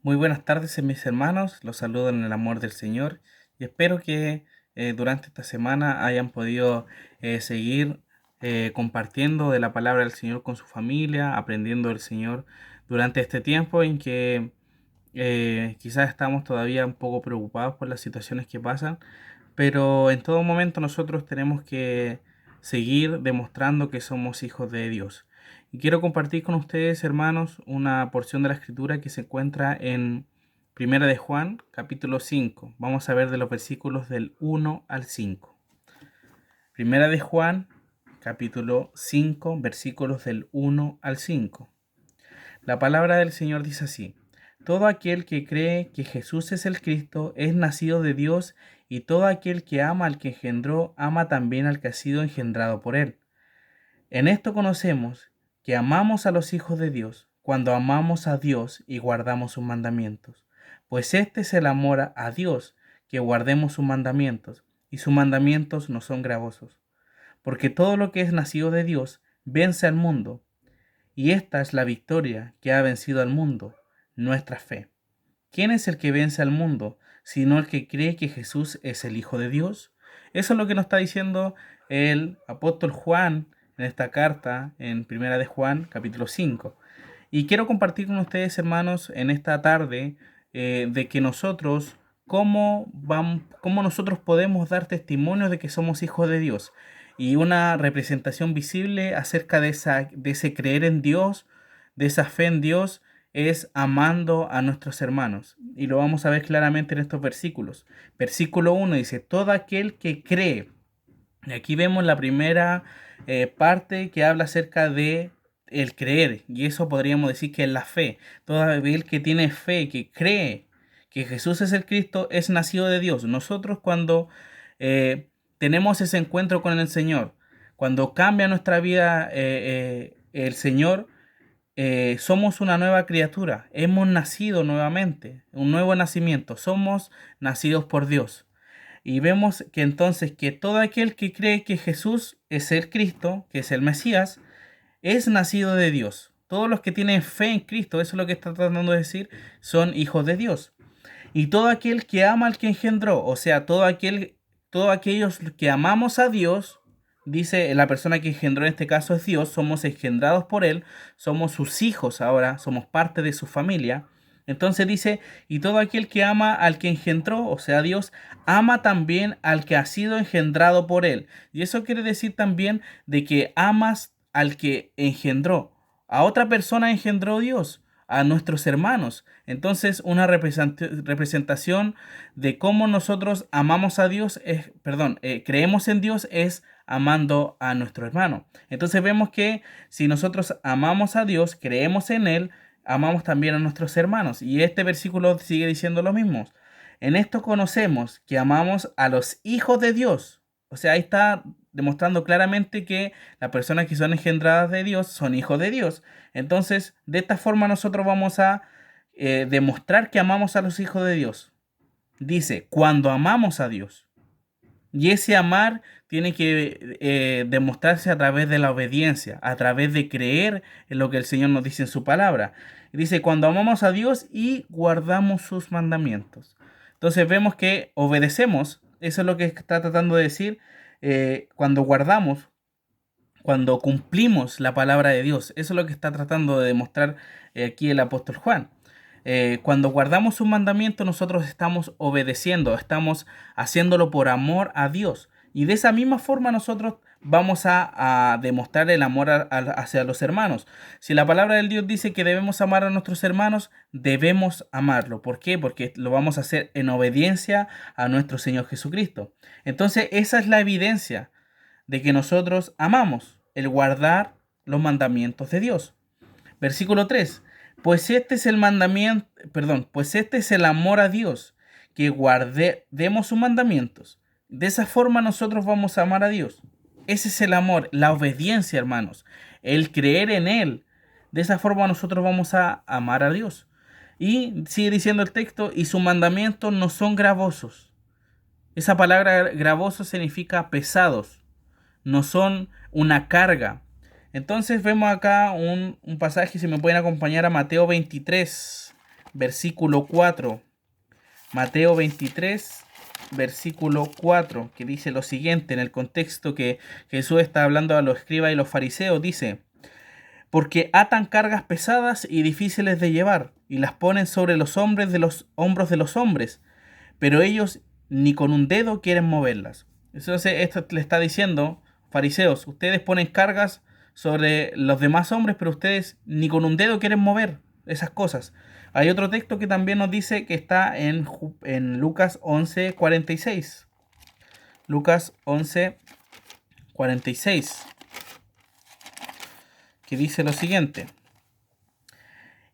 Muy buenas tardes, mis hermanos. Los saludo en el amor del Señor y espero que durante esta semana hayan podido seguir compartiendo de la palabra del Señor con su familia, aprendiendo del Señor durante este tiempo en que quizás estamos todavía un poco preocupados por las situaciones que pasan, pero en todo momento nosotros tenemos que seguir demostrando que somos hijos de Dios. Y quiero compartir con ustedes, hermanos, una porción de la escritura que se encuentra en Primera de Juan, capítulo 5. Vamos a ver de los versículos del 1 al 5. Primera de Juan, capítulo 5, versículos del 1 al 5. La palabra del Señor dice así: todo aquel que cree que Jesús es el Cristo es nacido de Dios, y todo aquel que ama al que engendró, ama también al que ha sido engendrado por él. En esto conocemos que amamos a los hijos de Dios, cuando amamos a Dios y guardamos sus mandamientos. Pues este es el amor a Dios, que guardemos sus mandamientos, y sus mandamientos no son gravosos. Porque todo lo que es nacido de Dios vence al mundo, y esta es la victoria que ha vencido al mundo, nuestra fe. ¿Quién es el que vence al mundo, sino el que cree que Jesús es el Hijo de Dios? Eso es lo que nos está diciendo el apóstol Juan en esta carta, en Primera de Juan, capítulo 5. Y quiero compartir con ustedes, hermanos, en esta tarde, de que nosotros, cómo nosotros podemos dar testimonio de que somos hijos de Dios. Y una representación visible acerca de ese creer en Dios, de esa fe en Dios, es amando a nuestros hermanos. Y lo vamos a ver claramente en estos versículos. Versículo 1 dice: todo aquel que cree. Y aquí vemos la primera parte que habla acerca de el creer. Y eso podríamos decir que es la fe. Todo aquel que tiene fe, que cree que Jesús es el Cristo, es nacido de Dios. Nosotros cuando tenemos ese encuentro con el Señor, cuando cambia nuestra vida el Señor, somos una nueva criatura, hemos nacido nuevamente, un nuevo nacimiento, somos nacidos por Dios. Y vemos que entonces que todo aquel que cree que Jesús es el Cristo, que es el Mesías, es nacido de Dios. Todos los que tienen fe en Cristo, eso es lo que está tratando de decir, son hijos de Dios. Y todo aquel que ama al que engendró, o sea, todos aquellos que amamos a Dios, dice la persona que engendró en este caso es Dios, somos engendrados por Él, somos sus hijos ahora, somos parte de su familia. Entonces dice, y todo aquel que ama al que engendró, o sea, Dios, ama también al que ha sido engendrado por Él. Y eso quiere decir también de que amas al que engendró. A otra persona engendró Dios, a nuestros hermanos. Entonces, una representación de cómo nosotros amamos a Dios es, perdón, creemos en Dios es amando a nuestro hermano. Entonces vemos que si nosotros amamos a Dios, creemos en Él, amamos también a nuestros hermanos. Y este versículo sigue diciendo lo mismo. En esto conocemos que amamos a los hijos de Dios. O sea, ahí está demostrando claramente que las personas que son engendradas de Dios son hijos de Dios. Entonces, de esta forma nosotros vamos a demostrar que amamos a los hijos de Dios. Dice, cuando amamos a Dios. Y ese amar tiene que demostrarse a través de la obediencia, a través de creer en lo que el Señor nos dice en su palabra. Dice, cuando amamos a Dios y guardamos sus mandamientos. Entonces vemos que obedecemos, eso es lo que está tratando de decir, cuando guardamos, cuando cumplimos la palabra de Dios. Eso es lo que está tratando de demostrar aquí el apóstol Juan. Cuando guardamos sus mandamientos, nosotros estamos obedeciendo, estamos haciéndolo por amor a Dios. Y de esa misma forma nosotros vamos a demostrar el amor hacia los hermanos. Si la palabra del Dios dice que debemos amar a nuestros hermanos, debemos amarlo. ¿Por qué? Porque lo vamos a hacer en obediencia a nuestro Señor Jesucristo. Entonces, esa es la evidencia de que nosotros amamos, el guardar los mandamientos de Dios. Versículo 3. Pues este es el mandamiento, perdón, pues este es el amor a Dios, que guardemos sus mandamientos. De esa forma nosotros vamos a amar a Dios. Ese es el amor, la obediencia, hermanos, el creer en Él. De esa forma nosotros vamos a amar a Dios. Y sigue diciendo el texto, y sus mandamientos no son gravosos. Esa palabra gravoso significa pesados, no son una carga. Entonces vemos acá un pasaje, si me pueden acompañar a Mateo 23. versículo 4. Mateo 23, versículo 4, que dice lo siguiente, en el contexto que Jesús está hablando a los escribas y los fariseos, dice: porque atan cargas pesadas y difíciles de llevar, y las ponen sobre los hombros de los hombres, pero ellos ni con un dedo quieren moverlas. Entonces esto le está diciendo: fariseos, ustedes ponen cargas sobre los demás hombres, pero ustedes ni con un dedo quieren mover esas cosas. Hay otro texto que también nos dice, que está en Lucas 11:46. Lucas 11:46, que dice lo siguiente: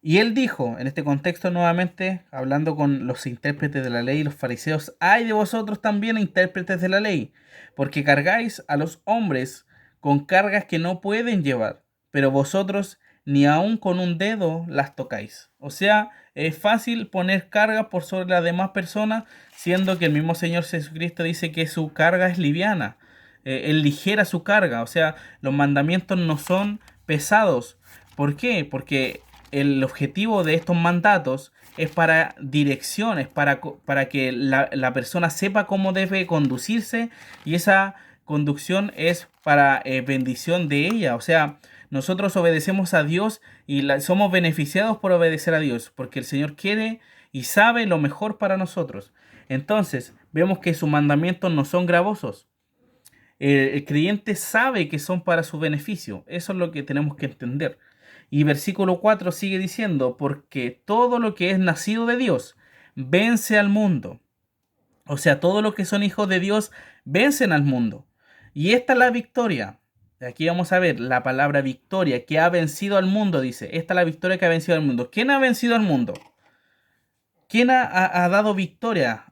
y él dijo, en este contexto nuevamente, hablando con los intérpretes de la ley y los fariseos: ay de vosotros también, intérpretes de la ley, porque cargáis a los hombres con cargas que no pueden llevar, pero vosotros ni aun con un dedo las tocáis. O sea, es fácil poner cargas por sobre las demás personas, siendo que el mismo Señor Jesucristo dice que su carga es liviana. Él ligera su carga, o sea, los mandamientos no son pesados. ¿Por qué? Porque el objetivo de estos mandatos es para direcciones, para que la persona sepa cómo debe conducirse, y esa conducción es para bendición de ella. O sea, nosotros obedecemos a Dios y somos beneficiados por obedecer a Dios, porque el Señor quiere y sabe lo mejor para nosotros. Entonces, vemos que sus mandamientos no son gravosos. El creyente sabe que son para su beneficio. Eso es lo que tenemos que entender. Y versículo 4 sigue diciendo: porque todo lo que es nacido de Dios vence al mundo. O sea, todo lo que son hijos de Dios vencen al mundo. Y esta es la victoria. Aquí vamos a ver la palabra victoria, que ha vencido al mundo, dice. Esta es la victoria que ha vencido al mundo. ¿Quién ha vencido al mundo? ¿Quién ha dado victoria?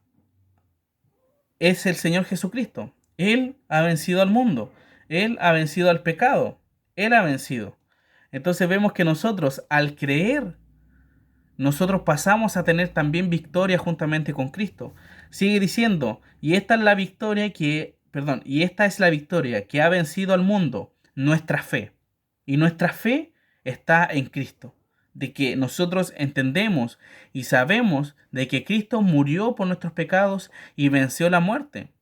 Es el Señor Jesucristo. Él ha vencido al mundo. Él ha vencido al pecado. Él ha vencido. Entonces vemos que nosotros, al creer, nosotros pasamos a tener también victoria juntamente con Cristo. Sigue diciendo: y esta es la victoria y esta es la victoria que ha vencido al mundo, nuestra fe. Y nuestra fe está en Cristo, de que nosotros entendemos y sabemos de que Cristo murió por nuestros pecados y venció la muerte.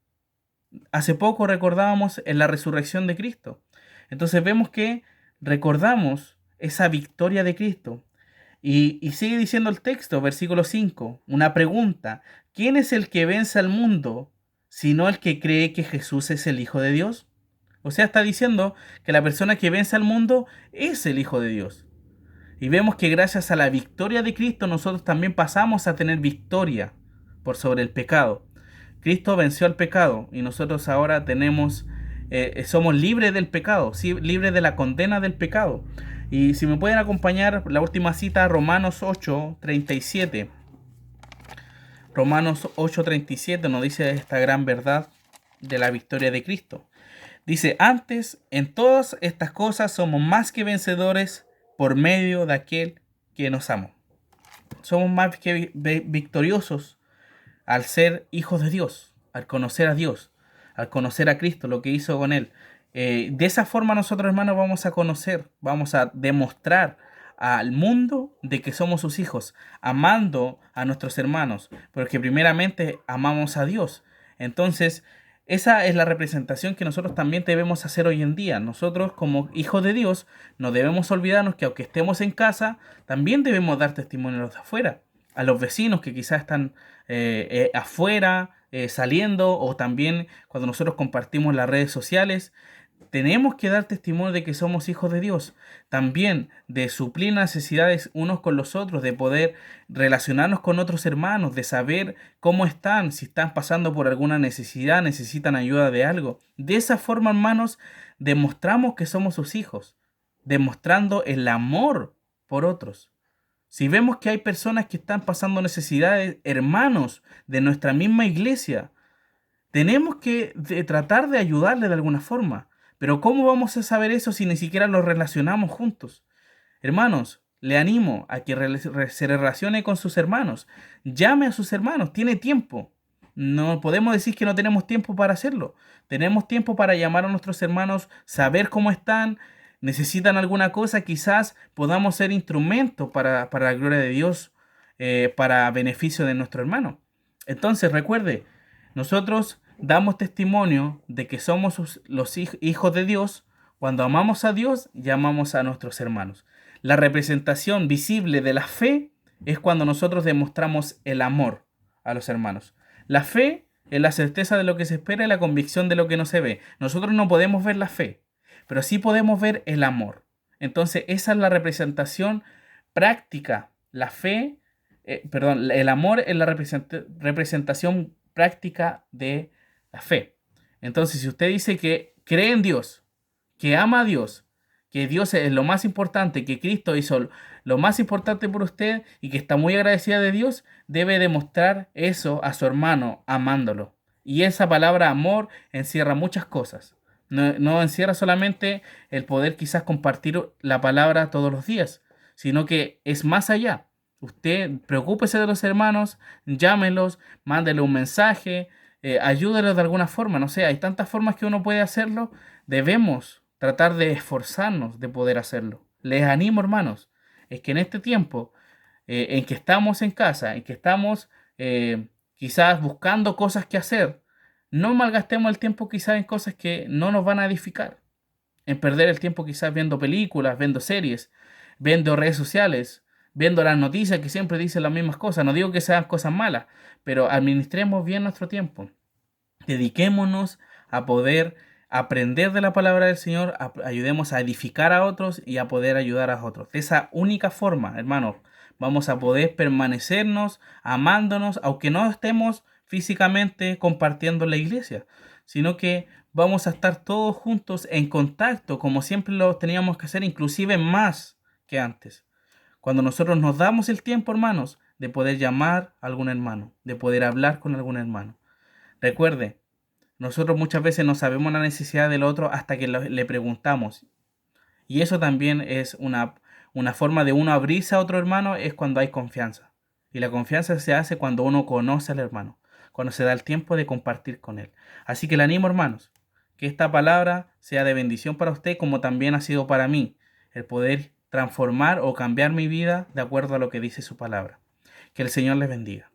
Hace poco recordábamos en la resurrección de Cristo. Entonces vemos que recordamos esa victoria de Cristo. Y sigue diciendo el texto, versículo 5, una pregunta: ¿quién es el que vence al mundo, sino el que cree que Jesús es el Hijo de Dios? O sea, está diciendo que la persona que vence al mundo es el Hijo de Dios. Y vemos que gracias a la victoria de Cristo, nosotros también pasamos a tener victoria por sobre el pecado. Cristo venció al pecado y nosotros ahora somos libres del pecado, ¿sí? Libres de la condena del pecado. Y si me pueden acompañar, la última cita, Romanos 8:37. Romanos 8:37 nos dice esta gran verdad de la victoria de Cristo. Dice: antes, en todas estas cosas somos más que vencedores por medio de aquel que nos amó. Somos más que victoriosos al ser hijos de Dios, al conocer a Dios, al conocer a Cristo, lo que hizo con Él. De esa forma nosotros, hermanos, vamos a conocer, vamos a demostrar al mundo de que somos sus hijos, amando a nuestros hermanos, porque primeramente amamos a Dios. Entonces, esa es la representación que nosotros también debemos hacer hoy en día. Nosotros, como hijos de Dios, no debemos olvidarnos que aunque estemos en casa, también debemos dar testimonio a los de afuera, a los vecinos que quizás están afuera, saliendo, o también cuando nosotros compartimos las redes sociales. Tenemos que dar testimonio de que somos hijos de Dios, también de suplir necesidades unos con los otros, de poder relacionarnos con otros hermanos, de saber cómo están, si están pasando por alguna necesidad, necesitan ayuda de algo. De esa forma, hermanos, demostramos que somos sus hijos, demostrando el amor por otros. Si vemos que hay personas que están pasando necesidades, hermanos de nuestra misma iglesia, tenemos que tratar de ayudarle de alguna forma. Pero ¿cómo vamos a saber eso si ni siquiera los relacionamos juntos? Hermanos, le animo a que se relacione con sus hermanos. Llame a sus hermanos, tiene tiempo. No podemos decir que no tenemos tiempo para hacerlo. Tenemos tiempo para llamar a nuestros hermanos, saber cómo están, necesitan alguna cosa, quizás podamos ser instrumentos para la gloria de Dios. para beneficio de nuestro hermano. Entonces, recuerde, nosotros damos testimonio de que somos los hijos de Dios cuando amamos a Dios y amamos a nuestros hermanos. La representación visible de la fe es cuando nosotros demostramos el amor a los hermanos. La fe es la certeza de lo que se espera y la convicción de lo que no se ve. Nosotros no podemos ver la fe, pero sí podemos ver el amor. Entonces, esa es la representación práctica. La fe, el amor es la representación práctica de la fe. Entonces, si usted dice que cree en Dios, que ama a Dios, que Dios es lo más importante, que Cristo hizo lo más importante por usted y que está muy agradecida de Dios, debe demostrar eso a su hermano amándolo. Y esa palabra amor encierra muchas cosas. No encierra solamente el poder quizás compartir la palabra todos los días, sino que es más allá. Usted preocúpese de los hermanos, llámelos, mándele un mensaje, ayúdelos de alguna forma. No sé, hay tantas formas que uno puede hacerlo. Debemos tratar de esforzarnos de poder hacerlo. Les animo, hermanos, es que en este tiempo en que estamos en casa, en que estamos quizás buscando cosas que hacer, no malgastemos el tiempo quizás en cosas que no nos van a edificar, en perder el tiempo quizás viendo películas, viendo series, viendo redes sociales, viendo las noticias que siempre dicen las mismas cosas. No digo que sean cosas malas, pero administremos bien nuestro tiempo. Dediquémonos a poder aprender de la palabra del Señor, ayudemos a edificar a otros y a poder ayudar a otros. De esa única forma, hermanos, vamos a poder permanecernos amándonos, aunque no estemos físicamente compartiendo la iglesia, sino que vamos a estar todos juntos en contacto, como siempre lo teníamos que hacer, inclusive más que antes. Cuando nosotros nos damos el tiempo, hermanos, de poder llamar a algún hermano, de poder hablar con algún hermano. Recuerde, nosotros muchas veces no sabemos la necesidad del otro hasta que le preguntamos. Y eso también es una forma de uno abrirse a otro hermano, es cuando hay confianza. Y la confianza se hace cuando uno conoce al hermano, cuando se da el tiempo de compartir con él. Así que le animo, hermanos, que esta palabra sea de bendición para usted como también ha sido para mí, el poder transformar o cambiar mi vida de acuerdo a lo que dice su palabra. Que el Señor les bendiga.